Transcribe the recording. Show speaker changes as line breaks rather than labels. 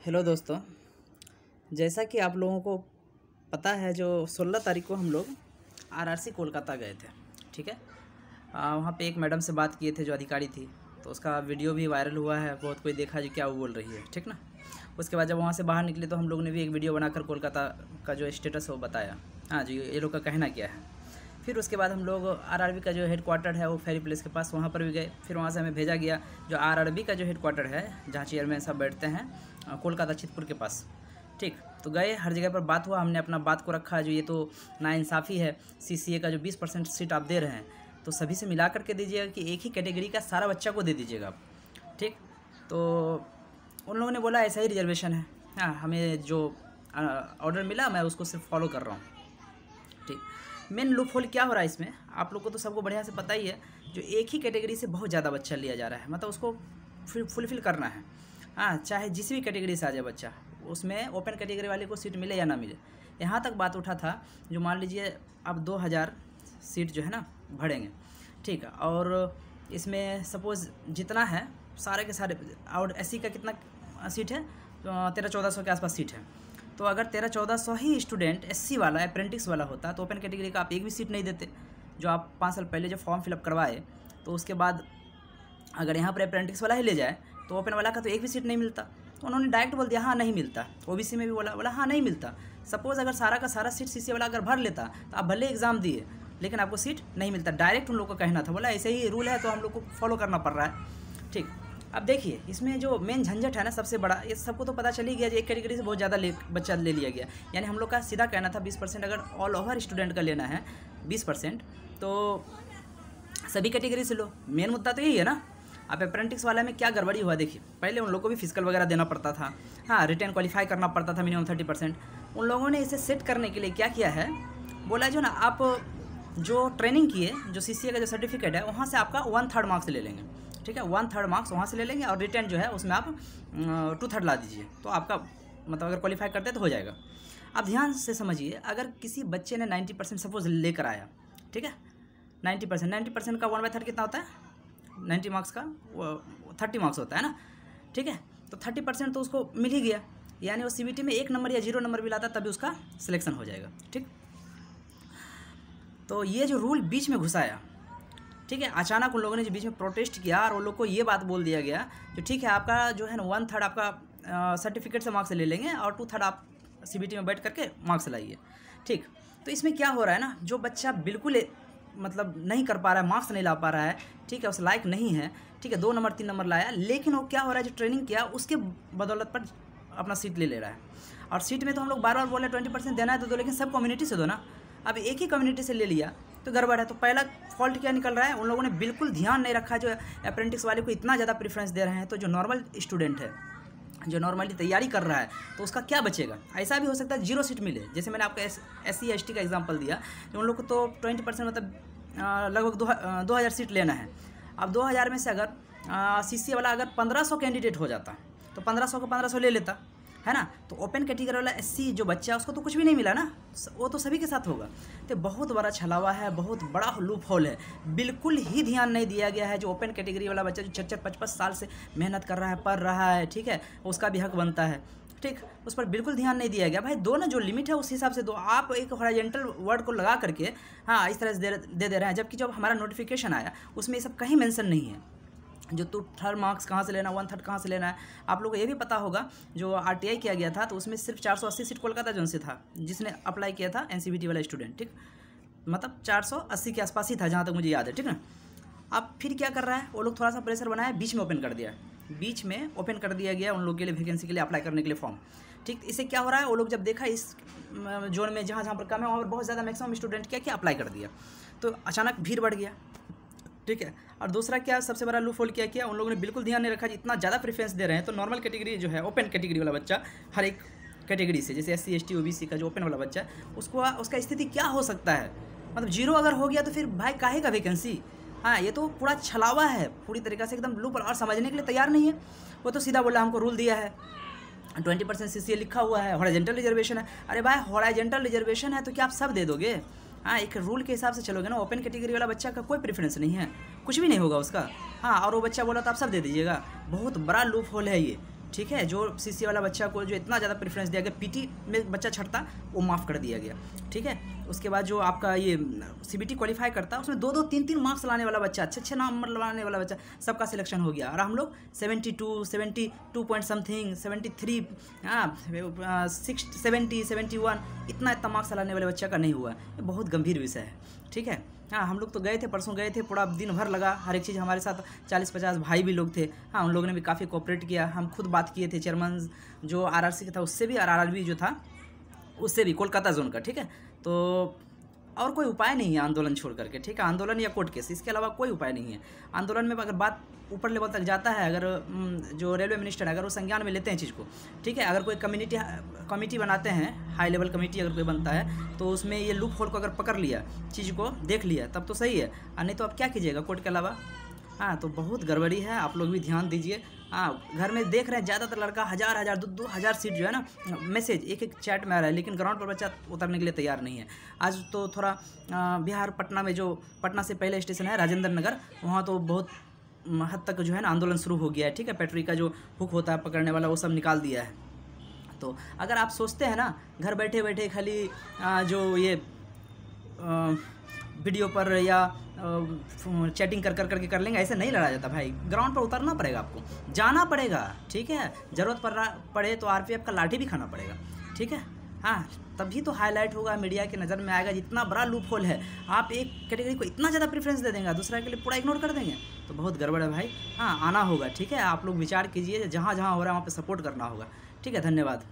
Hello दोस्तों, जैसा कि आप लोगों को पता है, जो 16 तारीख को हम लोग आरआरसी कोलकाता गए थे। ठीक है, वहाँ पे एक मैडम से बात किए थे जो अधिकारी थी, तो उसका वीडियो भी वायरल हुआ है, बहुत कोई देखा जो क्या वो बोल रही है। ठीक ना। उसके बाद जब वहाँ से बाहर निकले तो हम लोग ने भी एक वीडियो बनाकर कोलकाता का जो स्टेटस है वो बताया। हाँ जी, ये लोग का कहना क्या है। फिर उसके बाद हम लोग आरआरबी का जो हेडक्वार्टर है वो फेरी प्लेस के पास, वहाँ पर भी गए। फिर वहाँ से हमें भेजा गया जो आरआरबी का जो हेडक्वार्टर है, जहाँ चेयरमैन सब बैठते हैं, कोलकाता चितपुर के पास। ठीक, तो गए, हर जगह पर बात हुआ, हमने अपना बात को रखा। जो ये तो नाइंसाफ़ी है, सीसीए का जो 20% सीट आप दे रहे हैं तो सभी से मिला करके दीजिएगा कि एक ही कैटेगरी का सारा बच्चा को दे दीजिएगा आप। ठीक, तो उन लोगों ने बोला ऐसा ही रिजर्वेशन है। हाँ, हमें जो ऑर्डर मिला मैं उसको सिर्फ फॉलो कर रहा हूँ। ठीक, मेन लूप होल क्या हो रहा है इसमें, आप लोग को तो सबको बढ़िया से पता ही है। जो एक ही कैटेगरी से बहुत ज़्यादा बच्चा लिया जा रहा है, मतलब उसको फुलफिल करना है। हाँ, चाहे जिस भी कैटेगरी से आ जाए बच्चा, उसमें ओपन कैटेगरी वाले को सीट मिले या ना मिले। यहाँ तक बात उठा था, जो मान लीजिए अब 2000 सीट जो है ना भरेंगे। ठीक है, और इसमें सपोज़ जितना है सारे के सारे, और एससी का कितना सीट है, 1300-1400 के आसपास सीट है। तो अगर 1300-1400 ही स्टूडेंट एससी वाला अप्रेंटिस वाला होता तो ओपन कैटेगरी का आप एक भी सीट नहीं देते। जो आप 5 साल पहले जो फॉर्म फिलअप करवाए, तो उसके बाद अगर यहाँ पर अप्रेंटिस वाला ही ले जाए तो ओपन वाला का तो एक भी सीट नहीं मिलता। तो उन्होंने डायरेक्ट बोल दिया हाँ नहीं मिलता। ओबीसी में भी बोला हाँ नहीं मिलता। सपोज़ अगर सारा का सारा सीट सीसी वाला अगर भर लेता तो आप भले एग्ज़ाम दिए लेकिन आपको सीट नहीं मिलता। डायरेक्ट उन लोगों का कहना था, बोला ऐसे ही रूल है तो हम लोग को फॉलो करना पड़ रहा है। ठीक, अब देखिए इसमें जो मेन झंझट है ना, सबसे बड़ा, ये सबको तो पता चल ही गया, एक कैटेगरी से बहुत ज़्यादा बच्चा ले लिया गया। यानी हम लोग का सीधा कहना था 20% अगर ऑल ओवर स्टूडेंट का लेना है 20%, तो सभी कैटेगरी से लो। मेन मुद्दा तो यही है ना। अब अप्रेंटिस वाला में क्या गड़बड़ी हुआ देखिए, पहले उन लोगों को भी फिजिकल वगैरह देना पड़ता था। हाँ, रिटर्न क्वालिफाई करना पड़ता था मिनिमम 30%। उन लोगों ने इसे सेट करने के लिए क्या किया है, बोला जो ना आप जो ट्रेनिंग किए, जो सीसीए का जो सर्टिफिकेट है वहाँ से आपका 1/3 मार्क्स ले लेंगे। ठीक है, 1/3 मार्क्स वहाँ से ले लेंगे और रिटर्न जो है उसमें आप 2/3 ला दीजिए, तो आपका मतलब अगर क्वालिफाई करते तो हो जाएगा। अब ध्यान से समझिए, अगर किसी बच्चे ने 90% सपोज लेकर आया, ठीक है, 90% का 1/3 कितना होता है, 90 मार्क्स का 30 मार्क्स होता है ना। ठीक है, तो 30% तो उसको मिल ही गया, यानी वो सीबीटी में 1 नंबर या 0 नंबर भी लाता तभी उसका सिलेक्शन हो जाएगा। ठीक, तो ये जो रूल बीच में घुसाया, ठीक है, अचानक उन लोगों ने जो बीच में प्रोटेस्ट किया और उन लोग को ये बात बोल दिया गया जो ठीक है आपका जो है ना 1/3 आपका सर्टिफिकेट से मार्क्स ले लेंगे और 2/3 आप सीबीटी में बैठ करके मार्क्स लाइए। ठीक, तो इसमें क्या हो रहा है ना, जो बच्चा बिल्कुल मतलब नहीं कर पा रहा है, मार्क्स नहीं ला पा रहा है, ठीक है, उस लायक नहीं है, ठीक है, 2 नंबर 3 नंबर लाया, लेकिन वो क्या हो रहा है, जो ट्रेनिंग किया उसके बदौलत पर अपना सीट ले रहा है। और सीट में तो हम लोग बार बार बोले 20% देना है तो दो, लेकिन सब कम्युनिटी से दो ना। अब एक ही कम्युनिटी से ले लिया तो गड़बड़ है। तो पहला फॉल्ट क्या निकल रहा है, उन लोगों ने बिल्कुल ध्यान नहीं रखा। जो अप्रेंटिस वाले को इतना ज़्यादा प्रेफरेंस दे रहे हैं, तो जो नॉर्मल स्टूडेंट है, जो नॉर्मली तैयारी कर रहा है, तो उसका क्या बचेगा। ऐसा भी हो सकता है 0 सीट मिले, जैसे मैंने आपको SC ST का एग्जांपल दिया, जो उन लोग को तो 20% मतलब लगभग 2000 सीट लेना है। अब 2000 में से अगर सीसी वाला अगर 1500 कैंडिडेट हो जाता तो 1500 को 1500 ले लेता, है ना। तो ओपन कैटेगरी वाला SC जो बच्चा उसको तो कुछ भी नहीं मिला ना, वो तो सभी के साथ होगा। तो बहुत बड़ा छलावा है, बहुत बड़ा लूप होल है। बिल्कुल ही ध्यान नहीं दिया गया है। जो ओपन कैटेगरी वाला बच्चा जो 4-5 साल से मेहनत कर रहा है, पढ़ रहा है, ठीक है, उसका भी हक बनता है। ठीक, उस पर बिल्कुल ध्यान नहीं दिया गया। भाई दो ना, जो लिमिट है उस हिसाब से दो। आप एक हॉरिजॉन्टल वर्ड को लगा करके हाँ इस तरह से दे रहे हैं, जबकि जब हमारा नोटिफिकेशन आया उसमें ये सब कहीं मेंशन नहीं है। जो 2/3 मार्क्स कहाँ से लेना, 1/3 कहाँ से लेना है। आप लोगों को ये भी पता होगा, जो RTI किया गया था तो उसमें सिर्फ 480 सीट कोलकाता जोन से था, जिसने अप्लाई किया था NCVT वाला स्टूडेंट। ठीक, मतलब 480 के आसपास ही था जहाँ तक मुझे याद है। ठीक ना। अब फिर क्या कर रहा है, वो लोग थोड़ा सा प्रेशर बनाया, बीच में ओपन कर दिया, बीच में ओपन कर दिया गया उन लोगों के लिए, वैकेंसी के लिए अप्लाई करने के लिए फॉर्म। ठीक, इससे क्या हो रहा है, वो लोग जब देखा इस जोन में जहाँ पर कम है वहाँ पर बहुत ज़्यादा मैक्सिमम स्टूडेंट क्या अप्लाई कर दिया, तो अचानक भीड़ बढ़ गया। ठीक है, और दूसरा क्या, सबसे बड़ा लूप होल क्या किया, उन लोगों ने बिल्कुल ध्यान नहीं रखा। इतना ज़्यादा प्रेफरेंस दे रहे हैं तो नॉर्मल कैटेगरी जो है, ओपन कैटेगरी वाला बच्चा, हर एक कैटेगरी से, जैसे SC ST OBC का जो ओपन वाला बच्चा है, उसका स्थिति क्या हो सकता है, मतलब 0 अगर हो गया तो फिर भाई काहे का वैकेंसी। हाँ, ये तो पूरा छलावा है, पूरी तरीक़े से एकदम लूप, और समझने के लिए तैयार नहीं है। वो तो सीधा बोला हमको रूल दिया है, 20% CCA लिखा हुआ है, हॉरिजॉन्टल रिजर्वेशन है। अरे भाई हॉरिजॉन्टल रिजर्वेशन है तो क्या आप सब दे दोगे। हाँ, एक रूल के हिसाब से चलोगे ना। ओपन कैटेगरी वाला बच्चा का कोई प्रेफरेंस नहीं है, कुछ भी नहीं होगा उसका। हाँ, और वो बच्चा बोला तो आप सब दे दीजिएगा। बहुत बड़ा लूप होल है ये। ठीक है। जो CCA वाला बच्चा को जो इतना ज़्यादा प्रेफरेंस दिया गया, PT में बच्चा छटता वो माफ़ कर दिया गया, ठीक है। उसके बाद जो आपका ये CBT क्वालिफाई करता उसमें 2-2, 3-3 मार्क्स लाने वाला बच्चा, अच्छे नंबर लाने वाला बच्चा, सबका सिलेक्शन हो गया। और हम लोग 72 पॉइंट समथिंग, 73, 70, 71 इतना मार्क्स लाने वाले बच्चा का नहीं हुआ। ये बहुत गंभीर विषय है, ठीक है। हाँ, हम लोग तो गए थे, परसों गए थे, पूरा दिन भर लगा, हर एक चीज़ हमारे साथ 40-50 भाई भी लोग थे। हाँ, उन लोगों ने भी काफ़ी कोऑपरेट किया। हम खुद बात किए थे चेयरमैन जो RRC का था उससे भी, और RRB जो था उससे भी, कोलकाता जोन का, ठीक है। तो और कोई उपाय नहीं है आंदोलन छोड़ करके, ठीक है। आंदोलन या कोर्ट केस, इसके अलावा कोई उपाय नहीं है। आंदोलन में अगर बात ऊपर लेवल तक जाता है, अगर जो रेलवे मिनिस्टर है अगर वो संज्ञान में लेते हैं चीज़ को, ठीक है, अगर कोई कमेटी बनाते हैं, हाई लेवल कमेटी अगर कोई बनता है, तो उसमें ये लूप होल को अगर पकड़ लिया, चीज़ को देख लिया, तब तो सही है। और नहीं तो आप क्या कीजिएगा कोर्ट के अलावा। हाँ, तो बहुत गड़बड़ी है, आप लोग भी ध्यान दीजिए। हाँ, घर में देख रहे हैं ज़्यादातर लड़का 1000 2,000 सीट जो है ना, मैसेज एक चैट में आ रहा है, लेकिन ग्राउंड पर बच्चा उतरने के लिए तैयार नहीं है। आज तो थोड़ा बिहार पटना में, जो पटना से पहले स्टेशन है राजेंद्र नगर, वहाँ तो बहुत हद तक जो है ना आंदोलन शुरू हो गया है, ठीक है। पेट्रोल का जो हुक होता है पकड़ने वाला, वो सब निकाल दिया है। तो अगर आप सोचते हैं ना घर बैठे बैठे खाली जो ये वीडियो पर या चैटिंग करके कर लेंगे, ऐसे नहीं लड़ा जाता भाई। ग्राउंड पर उतरना पड़ेगा, आपको जाना पड़ेगा, ठीक है। ज़रूरत पड़े तो RPF का लाठी भी खाना पड़ेगा, ठीक है। हाँ, तभी तो हाईलाइट होगा, मीडिया की नज़र में आएगा। जितना बड़ा लूप होल है, आप एक कैटेगरी को इतना ज़्यादा प्रेफरेंस दे देंगे, दूसरा के लिए पूरा इग्नोर कर देंगे, तो बहुत गड़बड़ है भाई। हाँ, आना होगा, ठीक है। आप लोग विचार कीजिए, जहाँ जहाँ हो रहा है वहाँ पे सपोर्ट करना होगा, ठीक है। धन्यवाद।